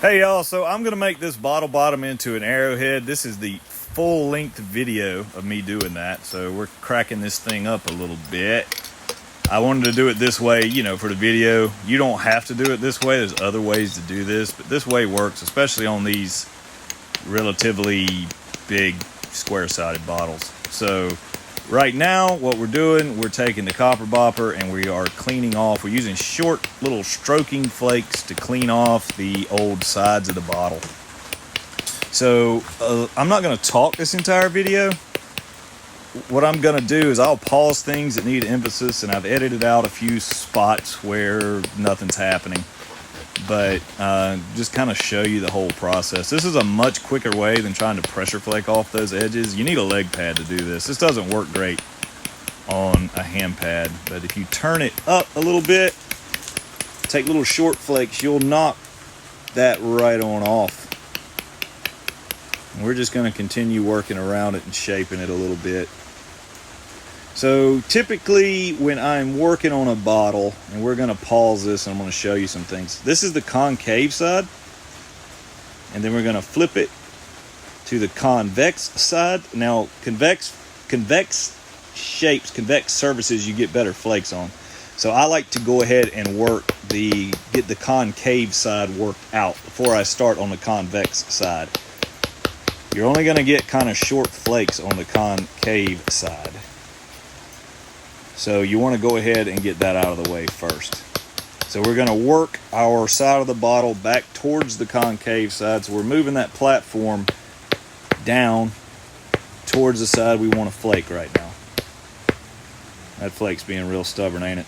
Hey y'all, so I'm gonna make this bottle bottom into an arrowhead. This is the full length video of me doing that. So we're cracking this thing up a little bit. I wanted to do it this way, you know, for the video. You don't have to do it this way. There's other ways to do this, but this way works, especially on these relatively big square-sided bottles. So right now, what we're doing, we're taking the copper bopper and we are cleaning off. We're using short little stroking flakes to clean off the old sides of the bottle. So I'm not going to talk this entire video. What I'm going to do is I'll pause things that need emphasis, and I've edited out a few spots where nothing's happening. But just kind of show you the whole process. This is a much quicker way than trying to pressure flake off those edges. You need a leg pad to do this. This doesn't work great on a hand pad, but if you turn it up a little bit, take little short flakes, you'll knock that right on off. And we're just going to continue working around it and shaping it a little bit. So typically when I'm working on a bottle, and we're going to pause this and I'm going to show you some things. This is the concave side, and then we're going to flip it to the convex side. Now convex shapes, convex surfaces, you get better flakes on. So I like to go ahead and get the concave side worked out before I start on the convex side. You're only going to get kind of short flakes on the concave side. So you want to go ahead and get that out of the way first. So we're going to work our side of the bottle back towards the concave side. So we're moving that platform down towards the side we want to flake right now. That flake's being real stubborn, ain't it?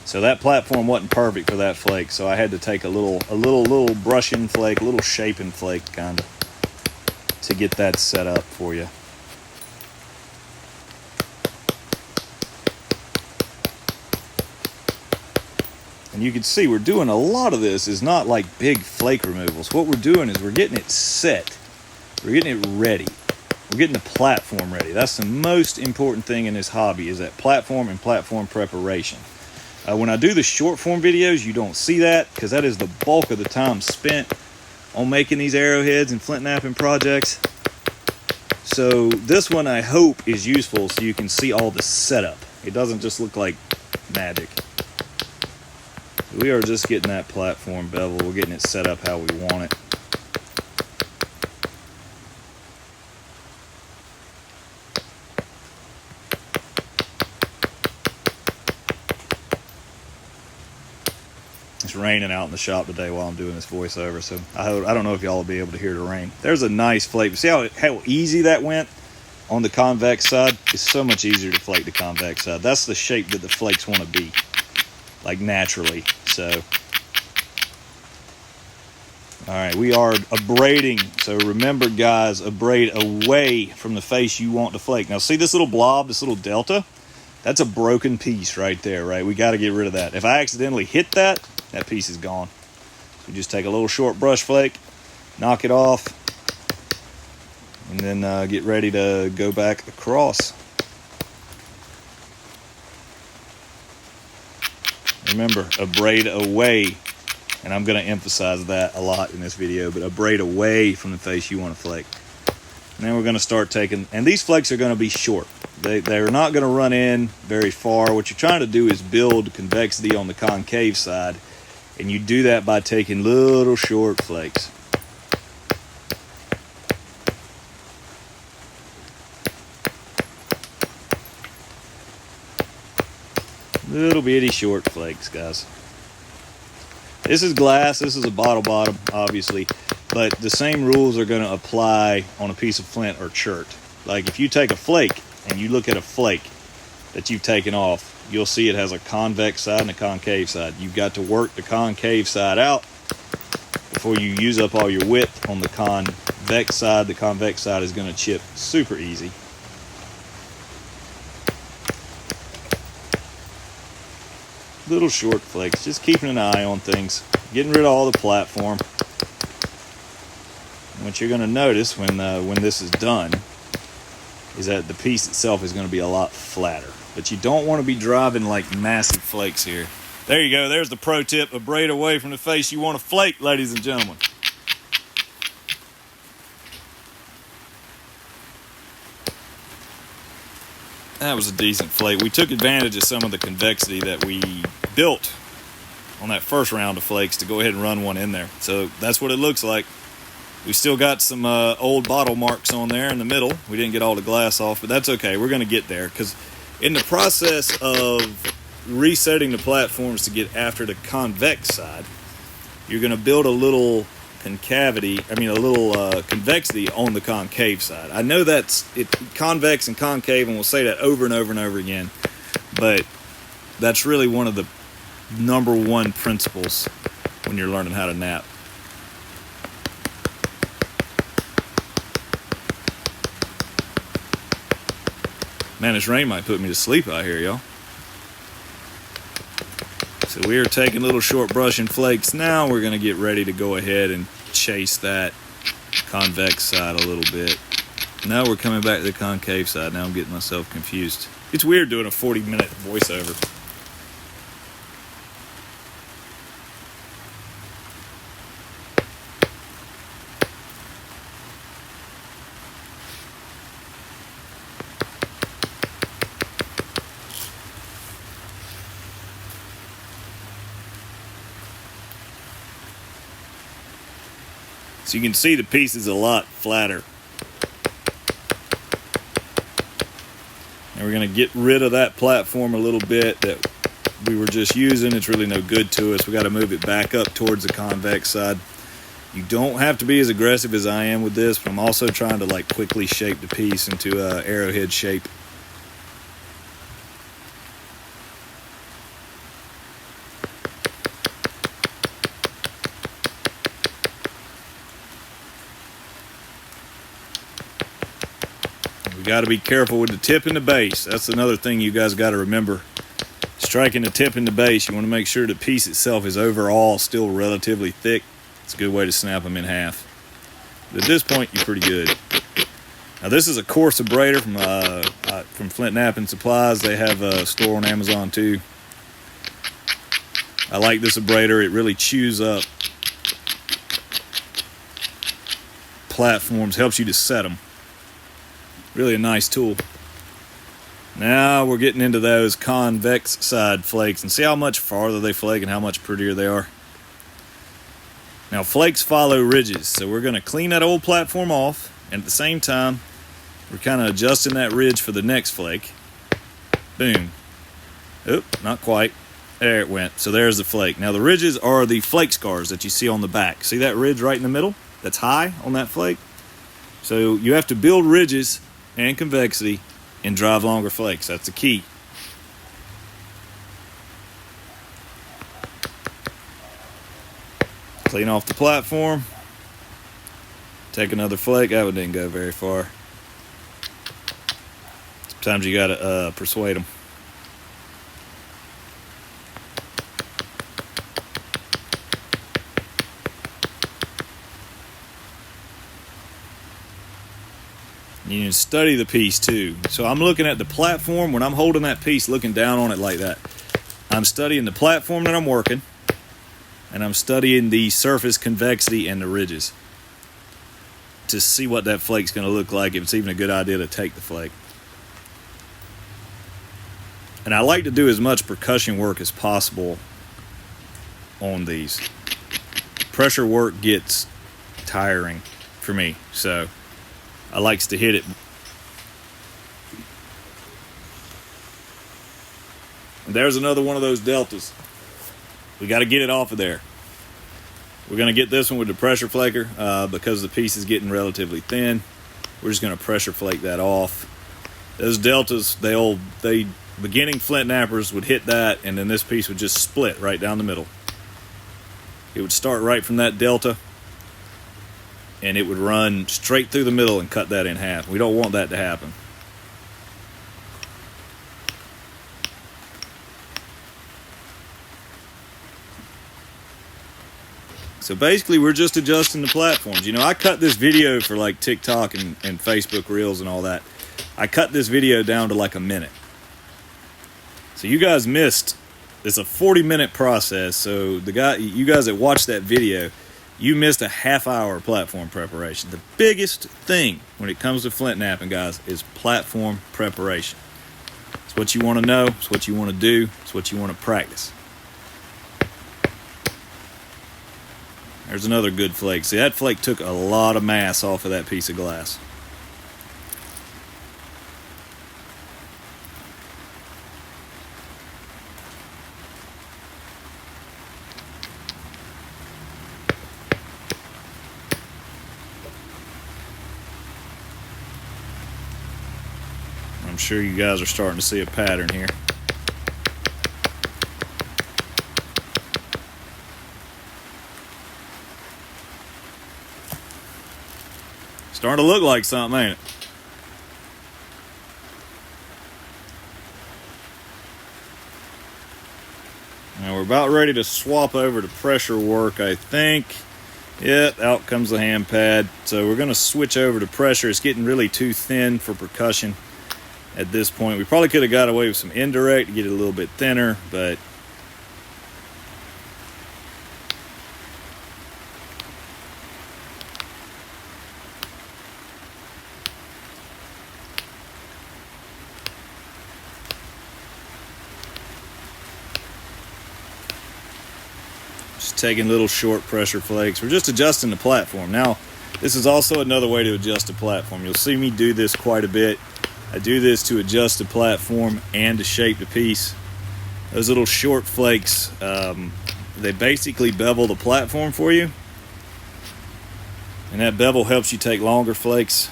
So that platform wasn't perfect for that flake, so I had to take a little brushing flake, a little shaping flake kind of, to get that set up for you. And you can see we're doing a lot of this is not like big flake removals. What we're doing is we're getting it set. We're getting it ready. We're getting the platform ready. That's the most important thing in this hobby, is that platform and platform preparation. When I do the short form videos, you don't see that because that is the bulk of the time spent on making these arrowheads and flint knapping projects. So this one I hope is useful so you can see all the setup. It doesn't just look like magic. We are just getting that platform bevel. We're getting it set up how we want it. It's raining out in the shop today while I'm doing this voiceover, so I don't know if y'all will be able to hear the rain. There's a nice flake. See how easy that went on the convex side? It's so much easier to flake the convex side. That's the shape that the flakes want to be, like naturally. So, all right, we are abrading. So remember, guys, abrade away from the face you want to flake. Now, see this little blob, this little delta? That's a broken piece right there, right? We got to get rid of that. If I accidentally hit that piece is gone. So just take a little short brush flake, knock it off, and then get ready to go back across. Remember, abrade away, and I'm going to emphasize that a lot in this video, but abrade away from the face you want to flake. And then we're going to start taking, and these flakes are going to be short. They're not going to run in very far. What you're trying to do is build convexity on the concave side, and you do that by taking little short flakes. Little bitty short flakes, guys. This is glass. This is a bottle bottom, obviously. But the same rules are going to apply on a piece of flint or chert. Like if you take a flake and you look at a flake that you've taken off, you'll see it has a convex side and a concave side. You've got to work the concave side out before you use up all your width on the convex side. The convex side is going to chip super easy. Little short flakes, just keeping an eye on things, getting rid of all the platform. And what you're going to notice when this is done is that the piece itself is going to be a lot flatter. But you don't want to be driving like massive flakes here. There you go. There's the pro tip. A braid away from the face you want to flake, ladies and gentlemen. That was a decent flake. We took advantage of some of the convexity that we built on that first round of flakes to go ahead and run one in there. So that's what it looks like. We still got some old bottle marks on there in the middle. We didn't get all the glass off, but that's okay. We're going to get there because in the process of resetting the platforms to get after the convex side, you're going to build a little convexity on the concave side. I know that's it, convex and concave, and we'll say that over and over and over again, but that's really one of the number one principles when you're learning how to nap. Man, this rain might put me to sleep out here, y'all. So we are taking little short brushing flakes. Now we're going to get ready to go ahead and chase that convex side a little bit. Now we're coming back to the concave side. Now I'm getting myself confused. It's weird doing a 40-minute voiceover. So you can see the piece is a lot flatter. And we're going to get rid of that platform a little bit that we were just using. It's really no good to us. We got to move it back up towards the convex side. You don't have to be as aggressive as I am with this, but I'm also trying to like quickly shape the piece into a arrowhead shape. Got to be careful with the tip and the base. That's another thing you guys got to remember. Striking the tip and the base, you want to make sure the piece itself is overall still relatively thick. It's a good way to snap them in half. But at this point, you're pretty good. Now this is a coarse abrader from Flintknapping Supplies. They have a store on Amazon too. I like this abrader. It really chews up platforms, helps you to set them. Really a nice tool. Now we're getting into those convex side flakes and see how much farther they flake and how much prettier they are. Now flakes follow ridges, so we're going to clean that old platform off, and at the same time we're kind of adjusting that ridge for the next flake. Boom. Oop, not quite. There it went. So there's the flake. Now the ridges are the flake scars that you see on the back. See that ridge right in the middle? That's high on that flake. So you have to build ridges and convexity and drive longer flakes. That's the key. Clean off the platform. Take another flake. That one didn't go very far. Sometimes you gotta persuade them. You need to study the piece too. So I'm looking at the platform when I'm holding that piece, looking down on it like that. I'm studying the platform that I'm working, and I'm studying the surface convexity and the ridges to see what that flake's going to look like, if it's even a good idea to take the flake. And I like to do as much percussion work as possible on these. Pressure work gets tiring for me, so I likes to hit it. And there's another one of those deltas. We got to get it off of there. We're going to get this one with the pressure flaker because the piece is getting relatively thin. We're just going to pressure flake that off. Those deltas, they beginning flint nappers would hit that, and then this piece would just split right down the middle. It would start right from that delta, and it would run straight through the middle and cut that in half. We don't want that to happen. So basically, we're just adjusting the platforms. You know, I cut this video for like TikTok and Facebook Reels and all that. I cut this video down to like a minute. So you guys missed it's a 40-minute process. So you guys that watched that video, you missed a half-hour platform preparation. The biggest thing when it comes to flint knapping, guys, is platform preparation. It's what you want to know. It's what you want to do. It's what you want to practice. There's another good flake. See, that flake took a lot of mass off of that piece of glass. I'm sure you guys are starting to see a pattern here. Starting to look like something, ain't it? Now we're about ready to swap over to pressure work, I think. Yep, out comes the hand pad. So we're going to switch over to pressure. It's getting really too thin for percussion at this point. We probably could have got away with some indirect to get it a little bit thinner, but just taking little short pressure flakes. We're just adjusting the platform. Now, this is also another way to adjust the platform. You'll see me do this quite a bit. I do this to adjust the platform and to shape the piece. Those little short flakes, they basically bevel the platform for you. And that bevel helps you take longer flakes.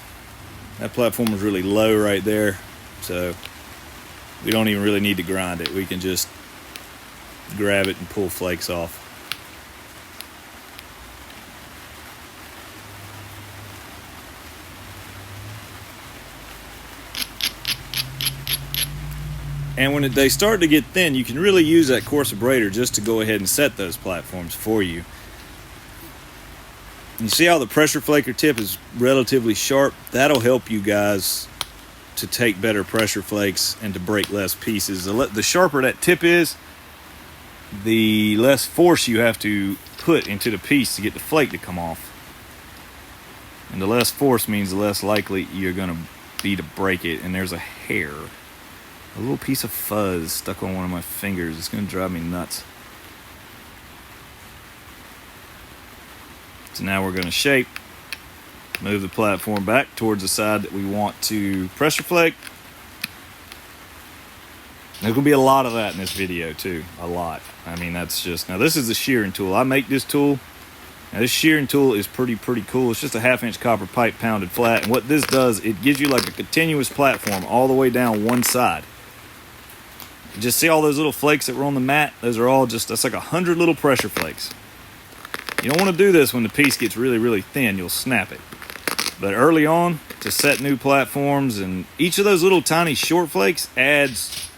That platform is really low right there, so we don't even really need to grind it. We can just grab it and pull flakes off. And when they start to get thin, you can really use that coarse abrader just to go ahead and set those platforms for you. You see how the pressure flaker tip is relatively sharp? That'll help you guys to take better pressure flakes and to break less pieces. The sharper that tip is, the less force you have to put into the piece to get the flake to come off. And the less force means the less likely you're going to be to break it. And there's a hair. A little piece of fuzz stuck on one of my fingers. It's going to drive me nuts. So now we're going to shape. Move the platform back towards the side that we want to pressure flake. There's going to be a lot of that in this video too. A lot. I mean, that's just... Now this is the shearing tool. I make this tool. Now this shearing tool is pretty cool. It's just a 1/2-inch copper pipe pounded flat. And what this does, it gives you like a continuous platform all the way down one side. Just see all those little flakes that were on the mat? Those are all just, that's like 100 little pressure flakes. You don't want to do this when the piece gets really thin. You'll snap it. But early on, to set new platforms, and each of those little tiny short flakes adds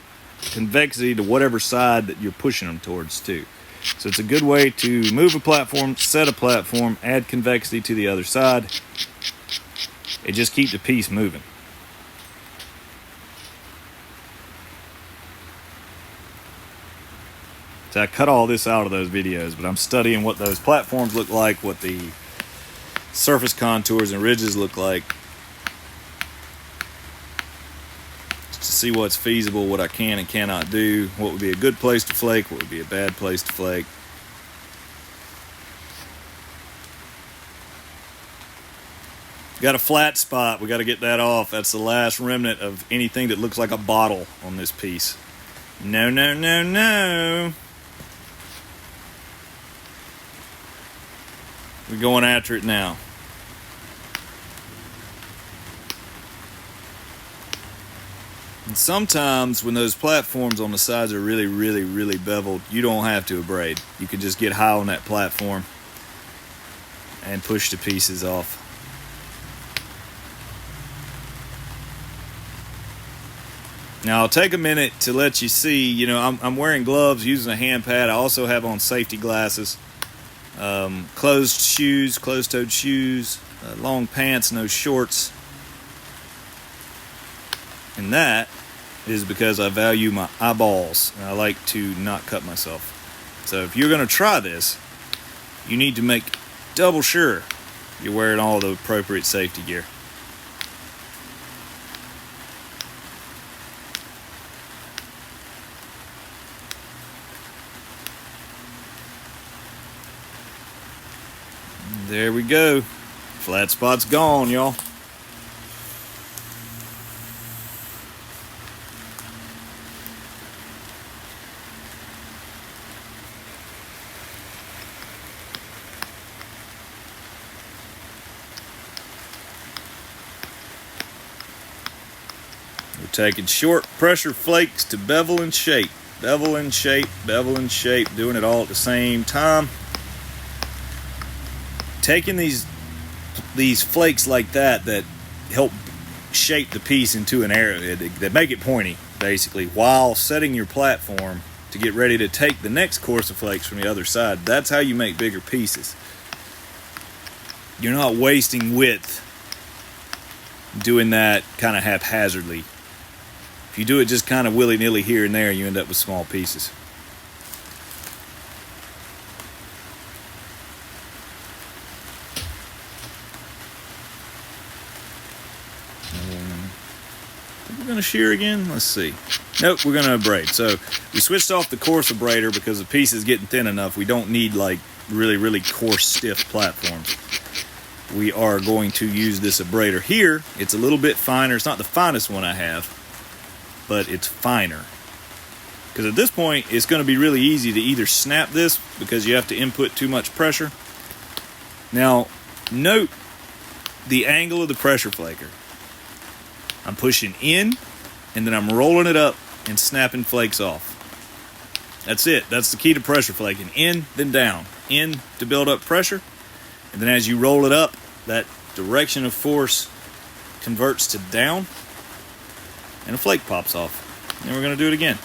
convexity to whatever side that you're pushing them towards too. So it's a good way to move a platform, set a platform, add convexity to the other side. It just keeps the piece moving. So I cut all this out of those videos, but I'm studying what those platforms look like, what the surface contours and ridges look like, just to see what's feasible, what I can and cannot do, what would be a good place to flake, what would be a bad place to flake. Got a flat spot, we got to get that off. That's the last remnant of anything that looks like a bottle on this piece. No, no, no, no. We're going after it now. And sometimes when those platforms on the sides are really beveled, you don't have to abrade. You can just get high on that platform and push the pieces off. Now I'll take a minute to let you see, you know, I'm wearing gloves, using a hand pad. I also have on safety glasses. Closed-toed shoes, long pants, no shorts. And that is because I value my eyeballs and I like to not cut myself. So if you're going to try this, you need to make double sure you're wearing all the appropriate safety gear. There we go. Flat spot's gone, y'all. We're taking short pressure flakes to bevel and shape. Bevel and shape, bevel and shape, doing it all at the same time. Taking these flakes like that help shape the piece into an arrowhead, that make it pointy, basically, while setting your platform to get ready to take the next course of flakes from the other side. That's how you make bigger pieces. You're not wasting width doing that kind of haphazardly. If you do it just kind of willy-nilly here and there, you end up with small pieces. We're going to shear again. Let's see. Nope, we're going to abrade. So we switched off the coarse abrader because the piece is getting thin enough. We don't need like really, really coarse, stiff platforms. We are going to use this abrader here. It's a little bit finer. It's not the finest one I have, but it's finer. Because at this point, it's going to be really easy to either snap this because you have to input too much pressure. Now, note the angle of the pressure flaker. I'm pushing in, and then I'm rolling it up and snapping flakes off. That's it. That's the key to pressure flaking. In, then down. In to build up pressure, and then as you roll it up, that direction of force converts to down, and a flake pops off. And we're going to do it again.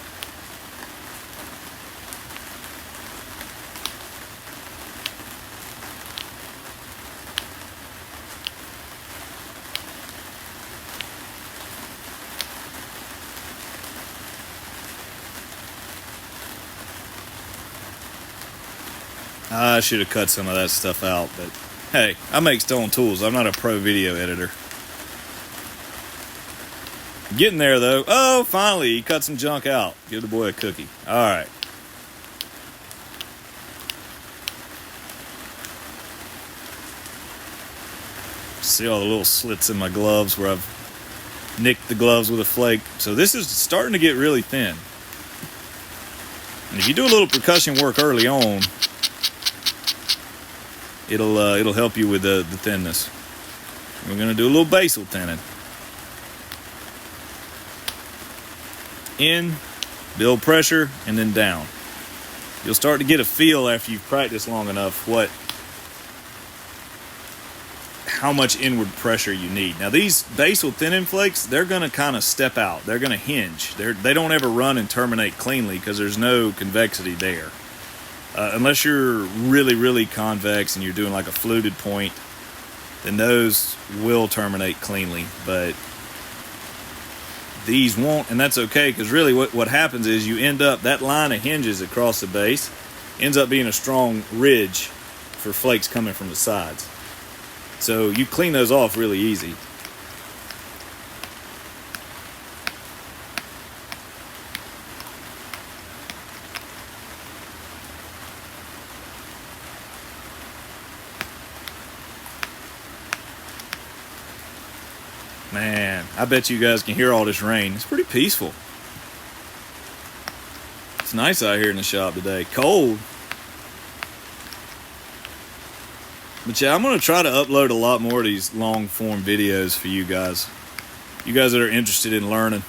I should have cut some of that stuff out, but hey, I make stone tools. I'm not a pro video editor. Getting there, though. Oh, finally, he cut some junk out. Give the boy a cookie. All right. See all the little slits in my gloves where I've nicked the gloves with a flake. So this is starting to get really thin. And if you do a little percussion work early on, it'll help you with the thinness. We're going to do a little basal thinning. In, build pressure, and then down. You'll start to get a feel after you've practiced long enough how much inward pressure you need. Now these basal thinning flakes, they're going to kind of step out. They're going to hinge. They don't ever run and terminate cleanly because there's no convexity there. Unless you're really, really convex and you're doing like a fluted point, then those will terminate cleanly, but these won't, and that's okay, because really what happens is you end up, that line of hinges across the base ends up being a strong ridge for flakes coming from the sides. So you clean those off really easy. Man, I bet you guys can hear all this rain. It's pretty peaceful. It's nice out here in the shop today. Cold. But yeah, I'm going to try to upload a lot more of these long form videos for you guys. You guys that are interested in learning.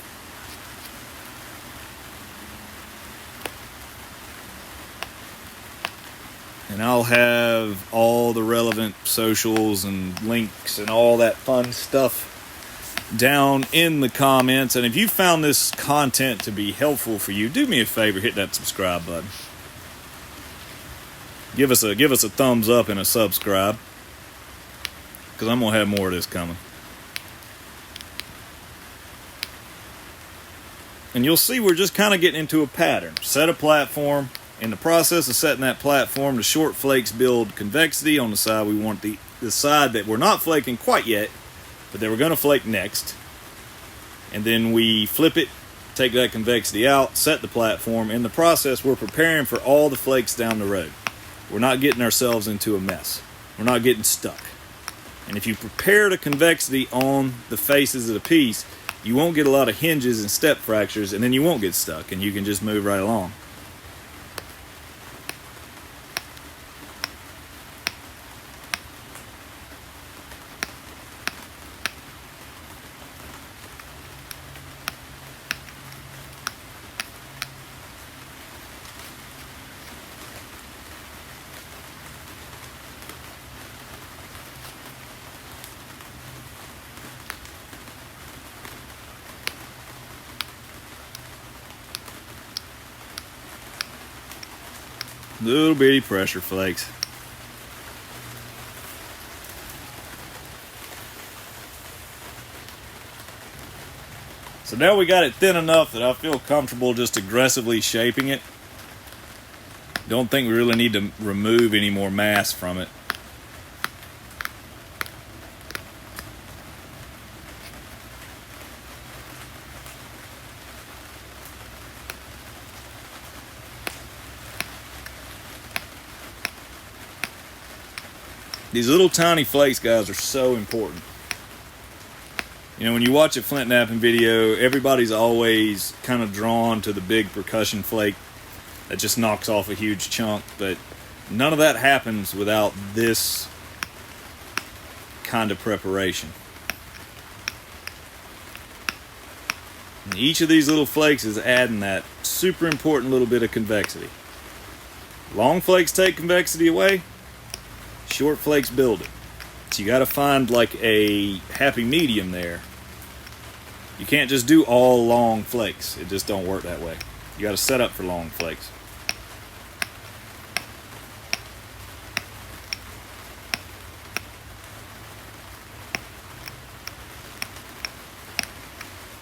And I'll have all the relevant socials and links and all that fun stuff down in the comments. And if you found this content to be helpful for you, do me a favor, hit that subscribe button. Give us a thumbs up and a subscribe, because I'm gonna have more of this coming. And you'll see we're just kind of getting into a pattern. Set a platform. In the process of setting that platform, the short flakes build convexity on the side. We want the side that we're not flaking quite yet, but that we're going to flake next. And then we flip it, take that convexity out, set the platform. In the process, we're preparing for all the flakes down the road. We're not getting ourselves into a mess. We're not getting stuck. And if you prepare the convexity on the faces of the piece, you won't get a lot of hinges and step fractures, and then you won't get stuck, and you can just move right along. Little bitty pressure flakes. So now we got it thin enough that I feel comfortable just aggressively shaping it. Don't think we really need to remove any more mass from it. These little tiny flakes, guys, are so important. You know, when you watch a flint knapping video, everybody's always kind of drawn to the big percussion flake that just knocks off a huge chunk, but none of that happens without this kind of preparation. And each of these little flakes is adding that super important little bit of convexity. Long flakes take convexity away. Short flakes build it. So you got to find like a happy medium there. You can't just do all long flakes. It just don't work that way. You got to set up for long flakes.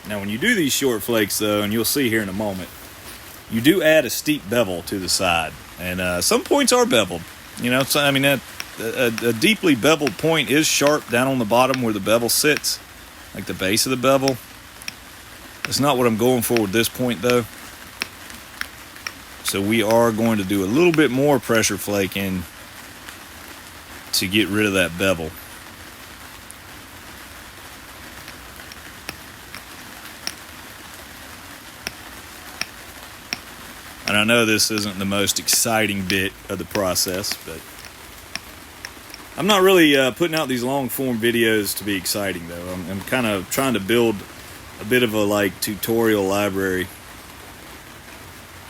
Now when you do these short flakes though, and you'll see here in a moment, you do add a steep bevel to the side. And some points are beveled. You know, so, I mean, a deeply beveled point is sharp down on the bottom where the bevel sits, like the base of the bevel. That's not what I'm going for with this point though. So we are going to do a little bit more pressure flaking to get rid of that bevel. And I know this isn't the most exciting bit of the process, but I'm not really putting out these long form videos to be exciting though. I'm kind of trying to build a bit of a like tutorial library.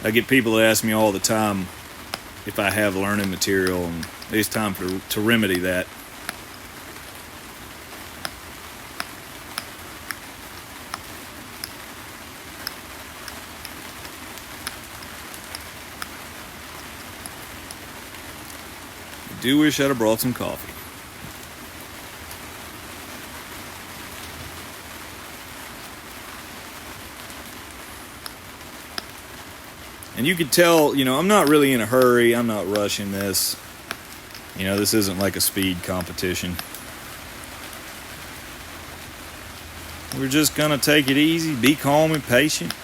I get people that ask me all the time if I have learning material, and it's time to remedy that. I do wish I'd have brought some coffee. And you can tell, you know, I'm not really in a hurry. I'm not rushing this. You know, this isn't like a speed competition. We're just going to take it easy, be calm and patient.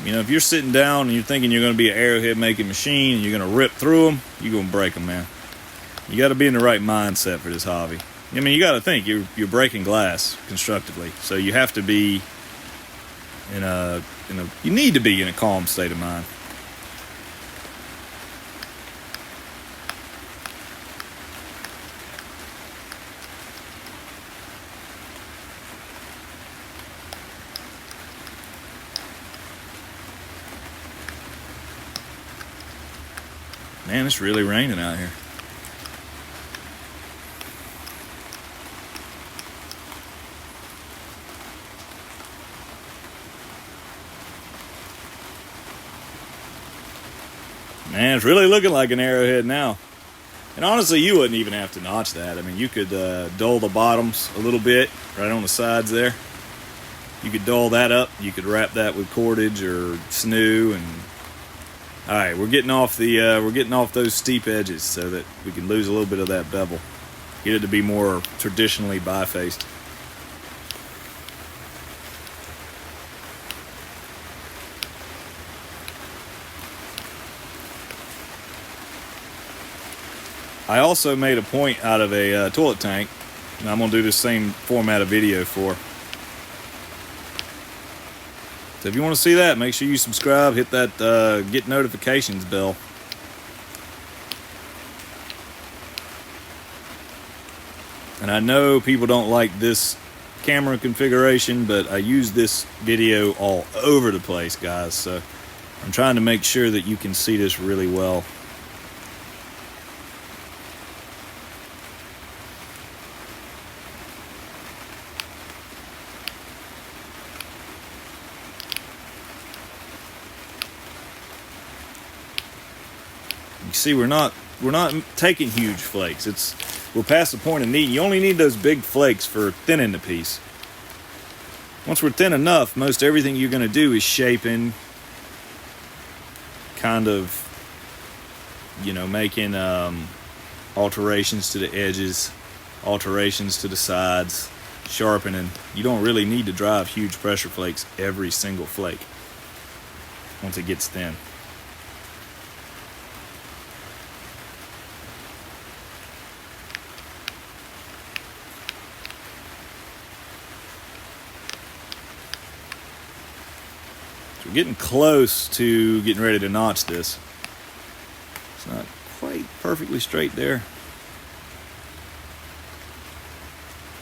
You know, if you're sitting down and you're thinking you're going to be an arrowhead making machine and you're going to rip through them, you're going to break them, man. You got to be in the right mindset for this hobby. I mean, you got to think you're breaking glass constructively, so you have to be you need to be in a calm state of mind. Man, it's really raining out here. Man, it's really looking like an arrowhead now. And honestly, you wouldn't even have to notch that. I mean, you could dull the bottoms a little bit right on the sides there. You could dull that up. You could wrap that with cordage or snoo. And all right, we're getting off those steep edges so that we can lose a little bit of that bevel. Get it to be more traditionally bifaced. I also made a point out of a toilet tank, and I'm going to do the same format of video for. So if you want to see that, make sure you subscribe, hit that get notifications bell. And I know people don't like this camera configuration, but I use this video all over the place, guys. So I'm trying to make sure that you can see this really well. You see, we're not taking huge flakes. We're past the point of need. You only need those big flakes for thinning the piece. Once we're thin enough, most everything you're going to do is shaping, kind of, making alterations to the edges, alterations to the sides, sharpening. You don't really need to drive huge pressure flakes every single flake once it gets thin. We're getting close to getting ready to notch this. It's not quite perfectly straight there.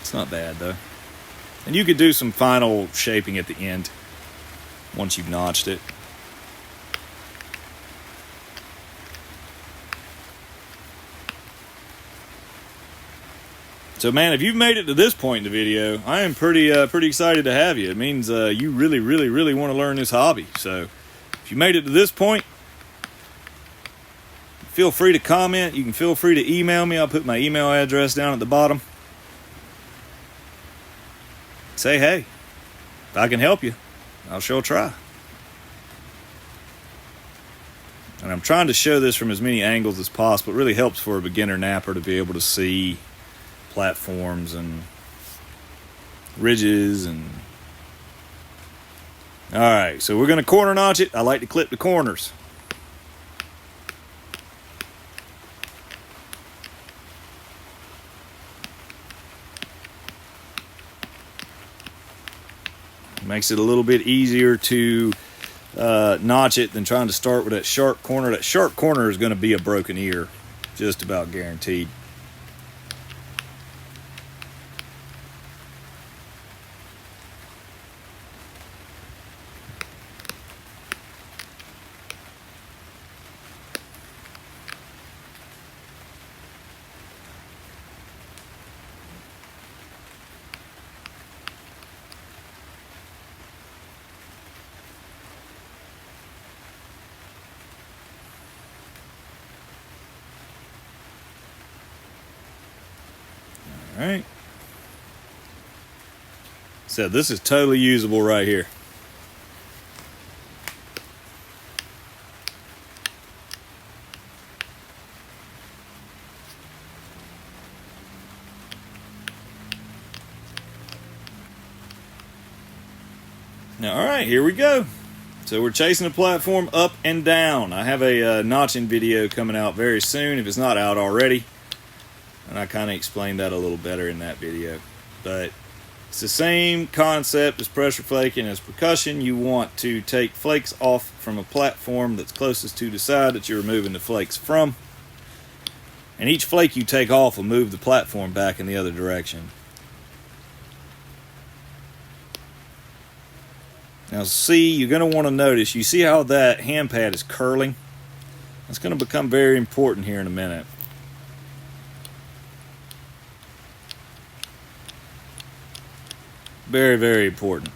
It's not bad though. And you could do some final shaping at the end once you've notched it. So man, if you've made it to this point in the video, I am pretty excited to have you. It means you really want to learn this hobby. So if you made it to this point, feel free to comment. You can feel free to email me. I'll put my email address down at the bottom. Say, hey, if I can help you, I'll sure try. And I'm trying to show this from as many angles as possible. It really helps for a beginner napper to be able to see platforms and ridges. And all right, so we're going to corner notch it. I like to clip the corners. Makes it a little bit easier to notch it than trying to start with that sharp corner. That sharp corner is going to be a broken ear, just about guaranteed. All right. So this is totally usable right here. Now, all right, here we go. So we're chasing the platform up and down. I have a notching video coming out very soon, if it's not out already. And I kind of explained that a little better in that video. But it's the same concept as pressure flaking as percussion. You want to take flakes off from a platform that's closest to the side that you're removing the flakes from. And each flake you take off will move the platform back in the other direction. Now see, you're going to want to notice, you see how that hand pad is curling? That's going to become very important here in a minute. Very, very important.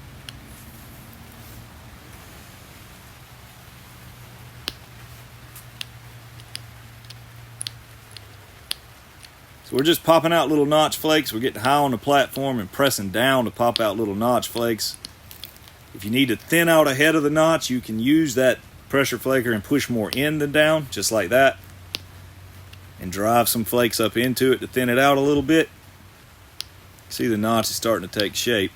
So we're just popping out little notch flakes. We're getting high on the platform and pressing down to pop out little notch flakes. If you need to thin out ahead of the notch, you can use that pressure flaker and push more in than down, just like that, and drive some flakes up into it to thin it out a little bit. See, the notch is starting to take shape.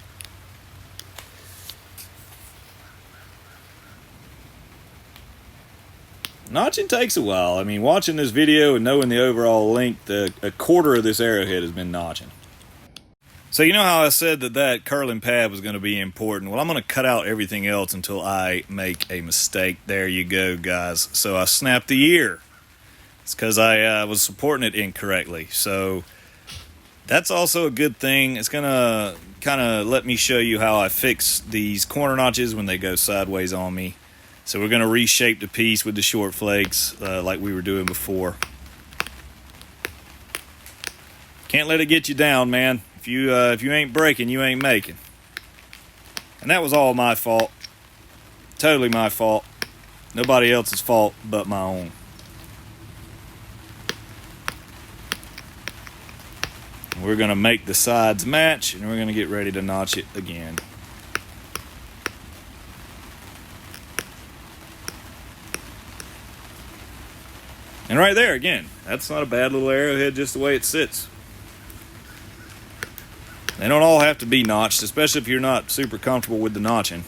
Notching takes a while. I mean, watching this video and knowing the overall length, a quarter of this arrowhead has been notching. So you know how I said that curling pad was going to be important? Well, I'm going to cut out everything else until I make a mistake. There you go, guys. So I snapped the ear. It's because I was supporting it incorrectly. So that's also a good thing. It's going to kind of let me show you how I fix these corner notches when they go sideways on me. So we're going to reshape the piece with the short flakes like we were doing before. Can't let it get you down, man. If you ain't breaking, you ain't making. And that was all my fault. Totally my fault. Nobody else's fault but my own. We're going to make the sides match, and we're going to get ready to notch it again. And right there, again, that's not a bad little arrowhead just the way it sits. They don't all have to be notched, especially if you're not super comfortable with the notching.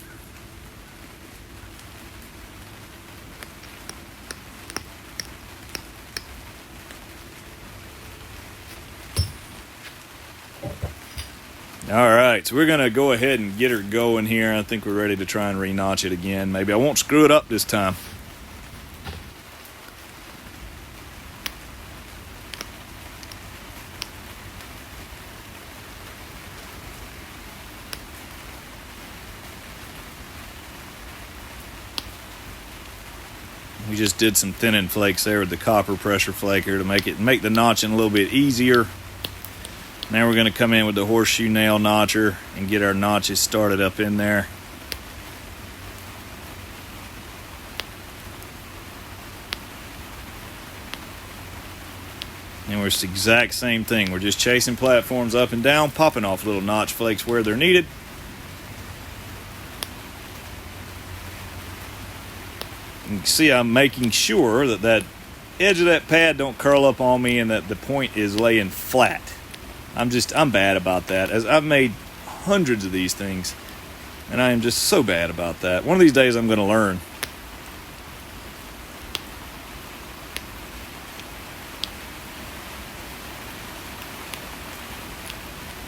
Alright, so we're going to go ahead and get her going here. I think we're ready to try and re-notch it again. Maybe I won't screw it up this time. We just did some thinning flakes there with the copper pressure flaker to make the notching a little bit easier. Now we're going to come in with the horseshoe nail notcher and get our notches started up in there. And it's the exact same thing. We're just chasing platforms up and down, popping off little notch flakes where they're needed. You can see I'm making sure that that edge of that pad don't curl up on me and that the point is laying flat. I'm bad about that, as I've made hundreds of these things, and I am just so bad about that. One of these days I'm going to learn.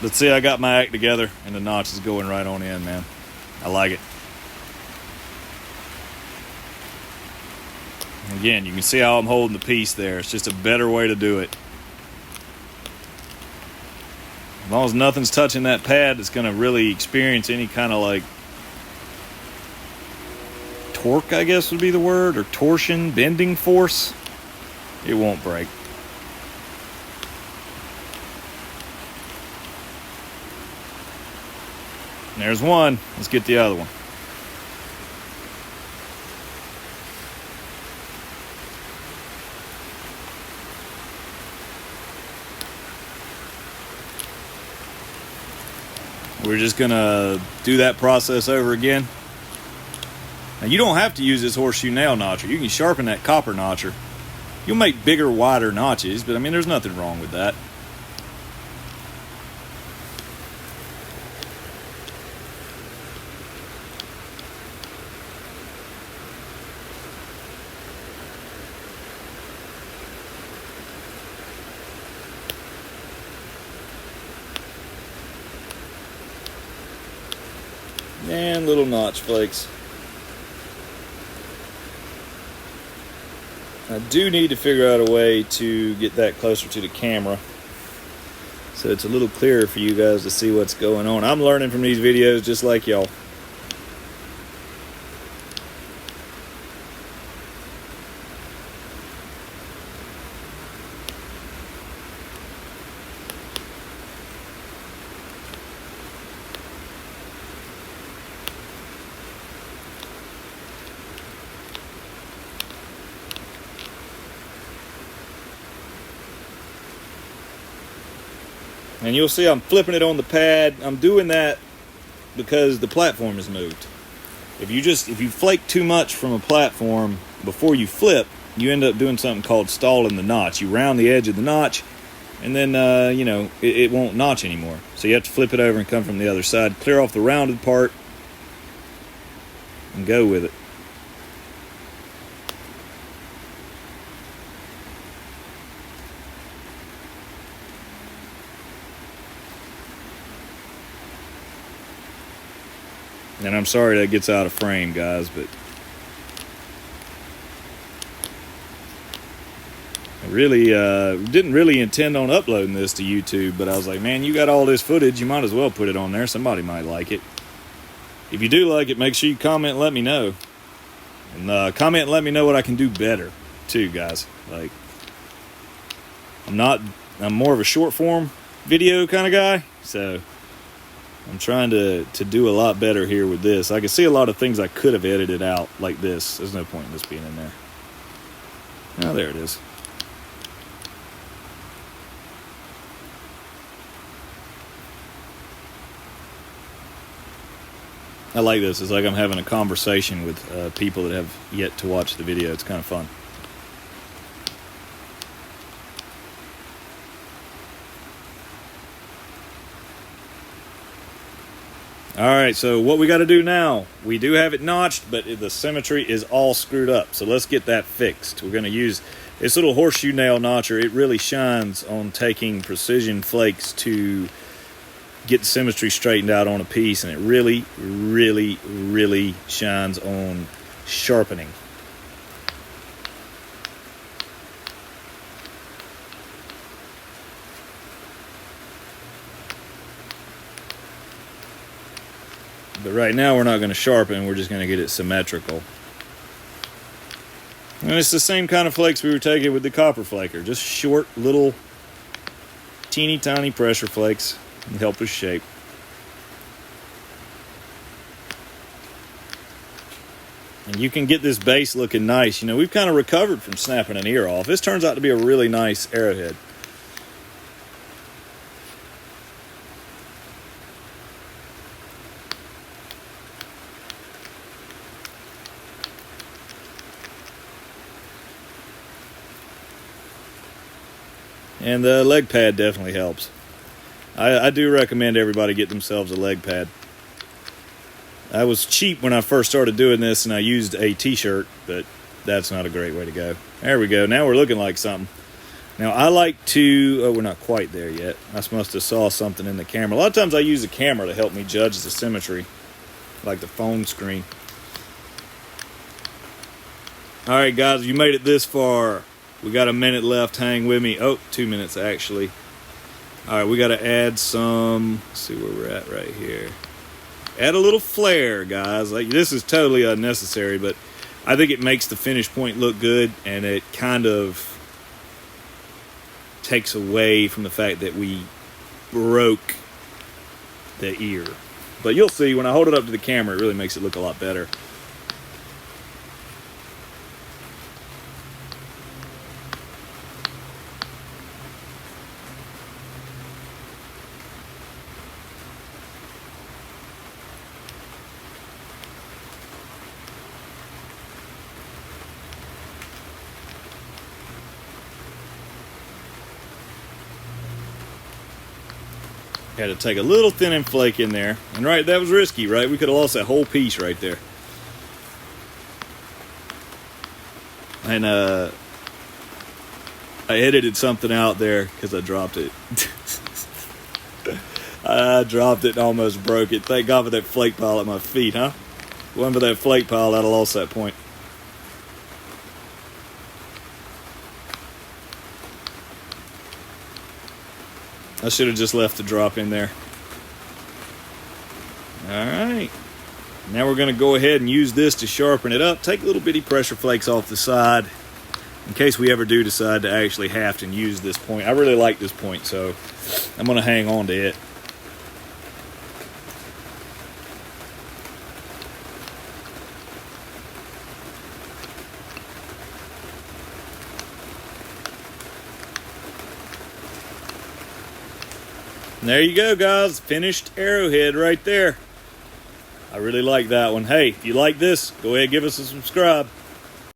But see, I got my act together, and the notch is going right on in, man. I like it. Again, you can see how I'm holding the piece there. It's just a better way to do it. As long as nothing's touching that pad, it's going to really experience any kind of like torque, I guess would be the word, or torsion, bending force. It won't break. And there's one. Let's get the other one. We're just going to do that process over again. Now, you don't have to use this horseshoe nail notcher. You can sharpen that copper notcher. You'll make bigger, wider notches, but I mean, there's nothing wrong with that. And little notch flakes. I do need to figure out a way to get that closer to the camera so it's a little clearer for you guys to see what's going on. I'm learning from these videos just like y'all. And you'll see I'm flipping it on the pad. I'm doing that because the platform is moved. If you flake too much from a platform before you flip, you end up doing something called stalling the notch. You round the edge of the notch, and then it won't notch anymore. So you have to flip it over and come from the other side, clear off the rounded part, and go with it. And I'm sorry that gets out of frame, guys, but I really didn't really intend on uploading this to YouTube, but I was like, man, you got all this footage, you might as well put it on there. Somebody might like it. If you do like it, make sure you comment and let me know. And comment and let me know what I can do better, too, guys. Like, I'm more of a short form video kind of guy, so I'm trying to do a lot better here with this. I can see a lot of things I could have edited out like this. There's no point in this being in there. Oh, there it is. I like this. It's like I'm having a conversation with people that have yet to watch the video. It's kind of fun. Alright, so what we got to do now, we do have it notched, but the symmetry is all screwed up. So let's get that fixed. We're going to use this little horseshoe nail notcher. It really shines on taking precision flakes to get the symmetry straightened out on a piece, and it really, really, really shines on sharpening. But right now we're not going to sharpen, we're just going to get it symmetrical. And it's the same kind of flakes we were taking with the copper flaker. Just short, little, teeny tiny pressure flakes and help us shape. And you can get this base looking nice. You know, we've kind of recovered from snapping an ear off. This turns out to be a really nice arrowhead. And the leg pad definitely helps. I do recommend everybody get themselves a leg pad. I was cheap when I first started doing this, and I used a t-shirt, but that's not a great way to go. There we go. Now we're looking like something. Now I like to... Oh, we're not quite there yet. I must have saw something in the camera. A lot of times I use the camera to help me judge the symmetry, like the phone screen. All right, guys, you made it this far. We got a minute left. Hang with me. Oh, 2 minutes, actually. All right, we got to add some... Let's see where we're at right here. Add a little flare, guys. Like, this is totally unnecessary, but I think it makes the finished point look good, and it kind of takes away from the fact that we broke the ear. But you'll see, when I hold it up to the camera, it really makes it look a lot better. Had to take a little thinning flake in there. And right, that was risky, right? We could have lost that whole piece right there. And I edited something out there because I dropped it. I dropped it and almost broke it. Thank God for that flake pile at my feet, huh? If it wasn't for that flake pile, I'd have lost that point. I should have just left the drop in there. Alright. Now we're going to go ahead and use this to sharpen it up. Take little bitty pressure flakes off the side in case we ever do decide to actually have to use this point. I really like this point, so I'm going to hang on to it. And there you go, guys. Finished arrowhead right there. I really like that one. Hey, if you like this, go ahead and give us a subscribe.